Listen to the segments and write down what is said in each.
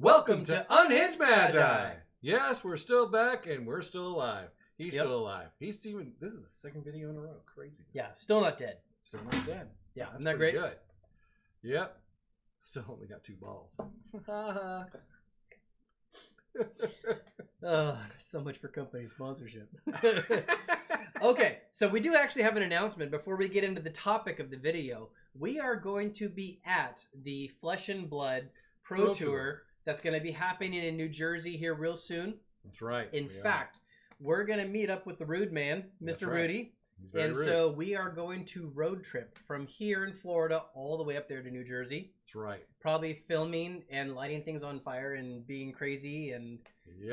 Welcome to Unhinged Magi. Yes, we're still back and we're still alive. He's still alive. He's even. This is the second video in a row. Crazy. Yeah, still not dead. Still not dead. Yeah, That's isn't that pretty great? Good. Yep. Still only got 2 balls. Oh, so much for company sponsorship. Okay, so we do actually have an announcement before we get into the topic of the video. We are going to be at the Flesh and Blood Pro Tour that's going to be happening in New Jersey here real soon. That's right. In fact, we're going to meet up with the Rude Man, Mr. Rudy. He's very rude. So we are going to road trip from here in Florida all the way up there to New Jersey. That's right. Probably filming and lighting things on fire and being crazy and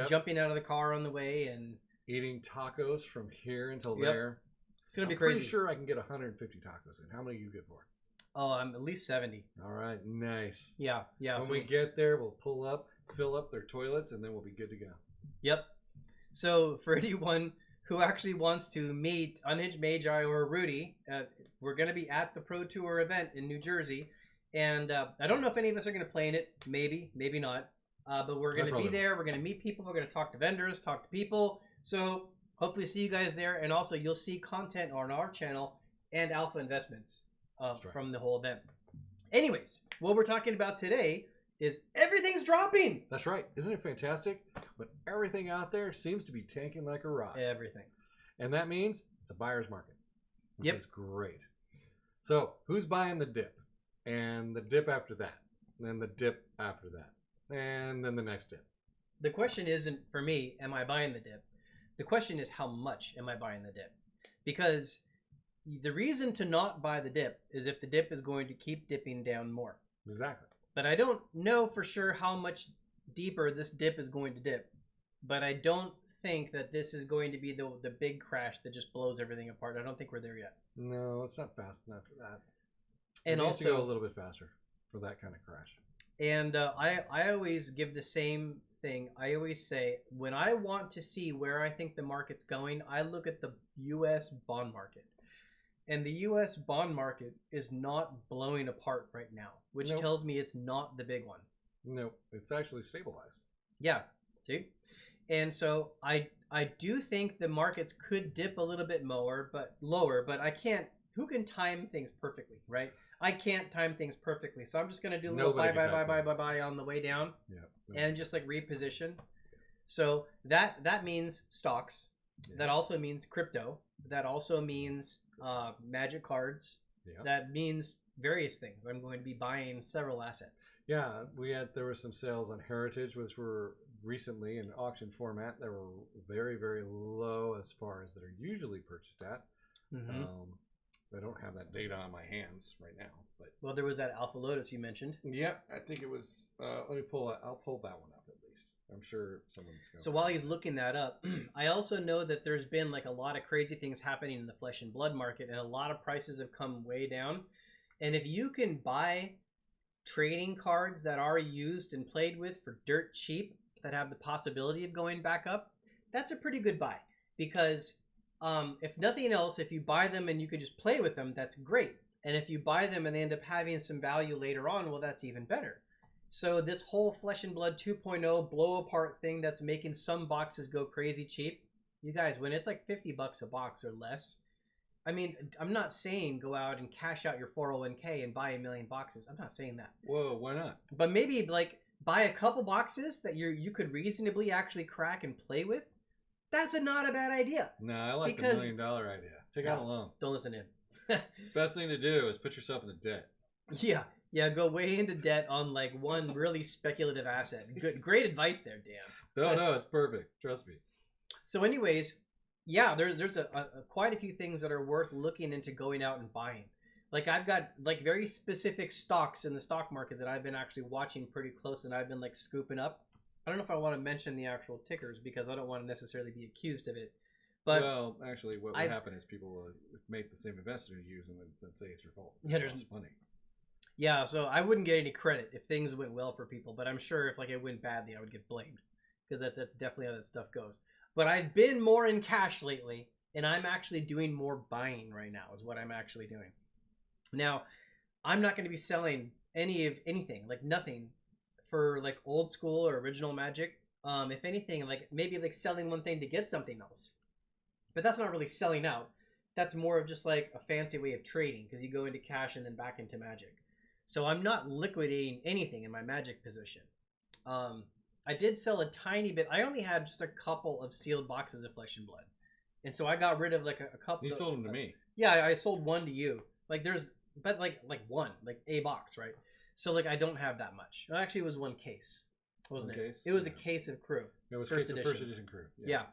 jumping out of the car on the way and eating tacos from here until there. It's going to be crazy. I'm pretty sure I can get 150 tacos in. How many do you get for it? Oh, I'm at least 70. All right, nice. Yeah. When we get there, we'll pull up, fill up their toilets, and then we'll be good to go. Yep. So for anyone who actually wants to meet Unhinged Magi or Rudy, we're going to be at the Pro Tour event in New Jersey. And I don't know if any of us are going to play in it. Maybe, maybe not. But we're going to be there. We're going to meet people. We're going to talk to vendors, talk to people. So hopefully see you guys there. And also you'll see content on our channel and Alpha Investments from the whole event. Anyways, what we're talking about today is everything's dropping. That's right. Isn't it fantastic? But everything out there seems to be tanking like a rock. Everything. And that means it's a buyer's market. Which is great. So who's buying the dip? And the dip after that. And then the dip after that. And then the next dip. The question isn't, for me, am I buying the dip? The question is, how much am I buying the dip? Because the reason to not buy the dip is if the dip is going to keep dipping down more. Exactly. But I don't know for sure how much deeper this dip is going to dip. But I don't think that this is going to be the big crash that just blows everything apart. I don't think we're there yet. No, it's not fast enough for that. And it needs also to go a little bit faster for that kind of crash. And I always give the same thing. I always say, when I want to see where I think the market's going, I look at the U.S. bond market. And the U.S. bond market is not blowing apart right now, which tells me it's not the big one. No, it's actually stabilized. Yeah, see? And so I do think the markets could dip a little bit lower, but I can't. Who can time things perfectly, right? I can't time things perfectly. So I'm just going to do a little buy on the way down and just like reposition. So that means stocks. Yeah. That also means crypto. That also means magic cards. Yeah. That means various things. I'm going to be buying several assets. Yeah, there were some sales on Heritage, which were recently in auction format. They were very, very low as far as they're usually purchased at. Mm-hmm. I don't have that data on my hands right now, but well, there was that Alpha Lotus you mentioned. Yeah, I think it was. Let me I'll pull that one up at least. I'm sure someone's going. So while he's looking that up, I also know that there's been like a lot of crazy things happening in the Flesh and Blood market, and a lot of prices have come way down. And if you can buy trading cards that are used and played with for dirt cheap, that have the possibility of going back up, that's a pretty good buy. Because if nothing else, if you buy them and you can just play with them, that's great. And if you buy them and they end up having some value later on, well, that's even better. So this whole Flesh and Blood 2.0 blow apart thing that's making some boxes go crazy cheap, you guys, when it's like $50 a box or less, I mean, I'm not saying go out and cash out your 401k and buy 1 million boxes. I'm not saying that. Whoa, why not? But maybe like buy a couple boxes that you could reasonably actually crack and play with. That's not a bad idea. No, I like the $1 million idea. Take out a loan. Don't listen to him. Best thing to do is put yourself into debt. Yeah, go way into debt on like one really speculative asset. Great advice there, Dan. No, it's perfect. Trust me. So anyways, yeah, there's quite a few things that are worth looking into going out and buying. Like I've got like very specific stocks in the stock market that I've been actually watching pretty close and I've been like scooping up. I don't know if I want to mention the actual tickers because I don't want to necessarily be accused of it. But well, actually, what will happen is people will make the same investment you use and then say it's your fault. Yeah, there's money. Yeah, so I wouldn't get any credit if things went well for people, but I'm sure if like it went badly, I would get blamed because that's definitely how that stuff goes. But I've been more in cash lately, and I'm actually doing more buying right now. Is what I'm actually doing. Now, I'm not going to be selling anything, like nothing, for like old school or original Magic, if anything, like maybe like selling one thing to get something else. But that's not really selling out. That's more of just like a fancy way of trading because you go into cash and then back into Magic. So I'm not liquidating anything in my Magic position. I did sell a tiny bit. I only had just a couple of sealed boxes of Flesh and Blood. And so I got rid of like a couple. You sold them to me. Yeah, I sold one to you. Like there's, but like one, like a box, right? So like I don't have that much. Actually, it was one case, wasn't it? It was a case of Crew. It was first edition Crew. Yeah.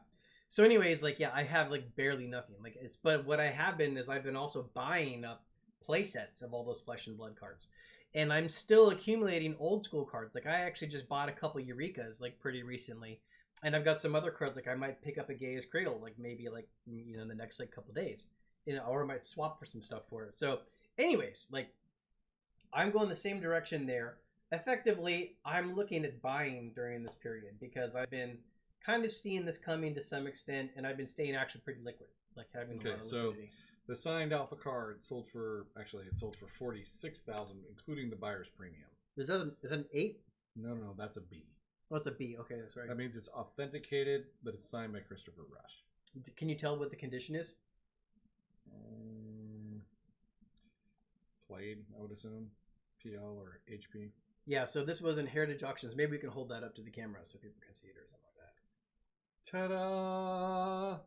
So anyways, like I have like barely nothing. Like it's, but what I have been is I've been also buying up play sets of all those Flesh and Blood cards. And I'm still accumulating old school cards. Like I actually just bought a couple Eurekas like pretty recently. And I've got some other cards like I might pick up a Gaia's Cradle like maybe like in the next like couple days. Or I might swap for some stuff for it. So anyways, like I'm going the same direction there. Effectively, I'm looking at buying during this period because I've been kind of seeing this coming to some extent, and I've been staying actually pretty liquid, like having a lot of liquidity. The signed alpha card sold for it sold for $46,000, including the buyer's premium. Is that an 8? No, that's a B. Oh, it's a B. Okay, that's right. That means it's authenticated, but it's signed by Christopher Rush. Can you tell what the condition is? Played, I would assume. PL or HP. Yeah, so this was in Heritage Auctions. Maybe we can hold that up to the camera so people can see it or something like that. Ta-da!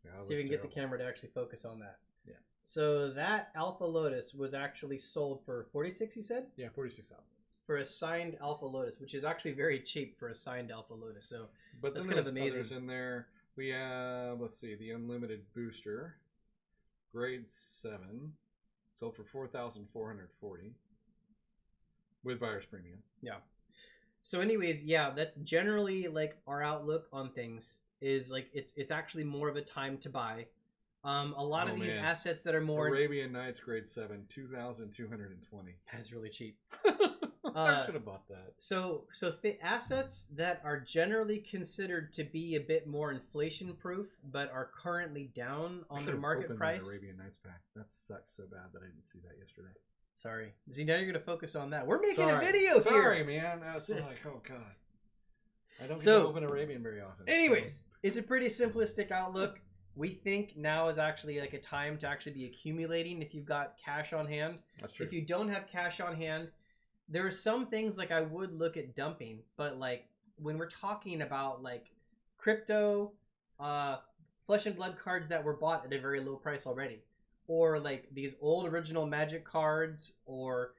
Yeah, see if we can get the camera to actually focus on that. Yeah. So that Alpha Lotus was actually sold for 46, you said? Yeah, 46,000. For a signed Alpha Lotus, which is actually very cheap for a signed Alpha Lotus. So but that's kind of amazing. In there, we have, let's see, the Unlimited Booster, grade 7, sold for $4,440 with buyer's premium. Yeah. So anyways, yeah, that's generally like our outlook on things is like it's actually more of a time to buy. A lot of these assets that are more Arabian Nights grade 7, 2,220. That's really cheap. I should have bought that. So assets that are generally considered to be a bit more inflation proof, but are currently down on their market price. That Arabian Nights pack. That sucks so bad that I didn't see that yesterday. Sorry. See, now you're gonna focus on that. We're making a video here. Sorry, man. I was like, oh god. I don't get to open Arabian very often. Anyways, it's a pretty simplistic outlook. We think now is actually like a time to actually be accumulating if you've got cash on hand. That's true. If you don't have cash on hand, there are some things like I would look at dumping, but like when we're talking about like crypto, Flesh and Blood cards that were bought at a very low price already, or like these old original Magic cards, or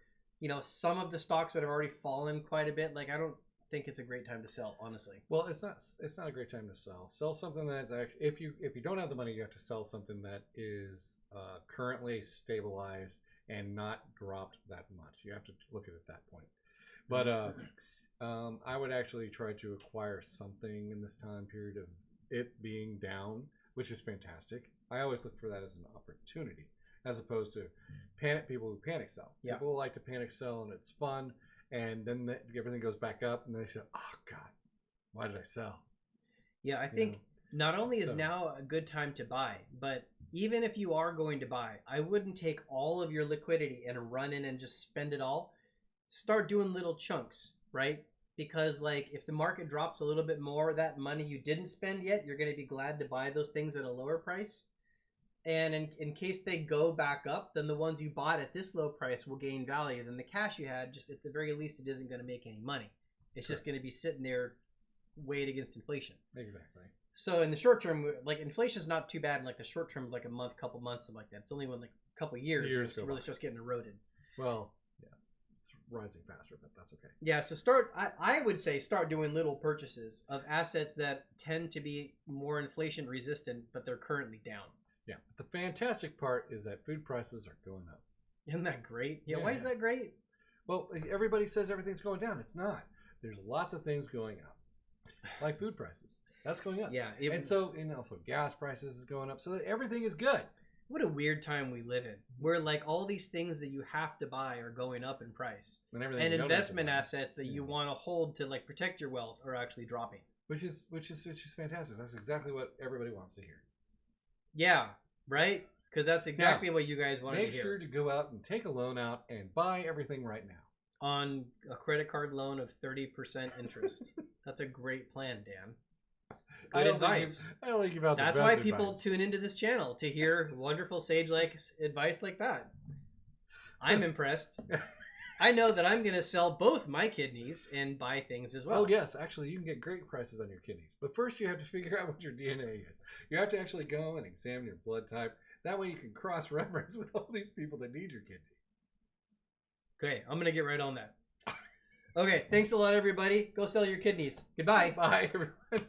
some of the stocks that have already fallen quite a bit, like I don't think it's a great time to sell, honestly. Well, it's not a great time to sell. Sell something that's actually, if you don't have the money, you have to sell something that is currently stabilized and not dropped that much. You have to look at it at that point. But I would actually try to acquire something in this time period of it being down, which is fantastic. I always look for that as an opportunity, as opposed to people who panic sell. Yeah. People like to panic sell, and it's fun. And then everything goes back up, and they say, "Oh God, why did I sell?" Yeah, I think not only is now a good time to buy, but even if you are going to buy, I wouldn't take all of your liquidity and run in and just spend it all. Start doing little chunks, right? Because like if the market drops a little bit more, that money you didn't spend yet, you're going to be glad to buy those things at a lower price. And in case they go back up, then the ones you bought at this low price will gain value. Then the cash you had, just at the very least, it isn't going to make any money. It's just going to be sitting there weighed against inflation. Exactly. So in the short term, like inflation is not too bad in like the short term, like a month, couple months, something like that. It's only when like a couple years it really starts getting eroded. Well, yeah, it's rising faster, but that's okay. Yeah, so I would say start doing little purchases of assets that tend to be more inflation resistant, but they're currently down. Yeah, but the fantastic part is that food prices are going up. Isn't that great? Yeah, why is that great? Well, everybody says everything's going down. It's not. There's lots of things going up, like food prices. That's going up. Yeah, and also gas prices is going up. So that everything is good. What a weird time we live in, where like all these things that you have to buy are going up in price, and investment assets that you want to hold to like protect your wealth are actually dropping. Which is fantastic. That's exactly what everybody wants to hear. Yeah, right? Because that's exactly what you guys want to hear. Make sure to go out and take a loan out and buy everything right now. on a credit card loan of 30% interest. That's a great plan, Dan. Good advice. I don't think about That's why people tune into this channel, to hear wonderful sage-like advice like that. I'm impressed. I know that I'm going to sell both my kidneys and buy things as well. Oh, yes. Actually, you can get great prices on your kidneys. But first, you have to figure out what your DNA is. You have to actually go and examine your blood type. That way you can cross-reference with all these people that need your kidney. Okay, I'm going to get right on that. Okay, thanks a lot, everybody. Go sell your kidneys. Goodbye. Bye, everyone.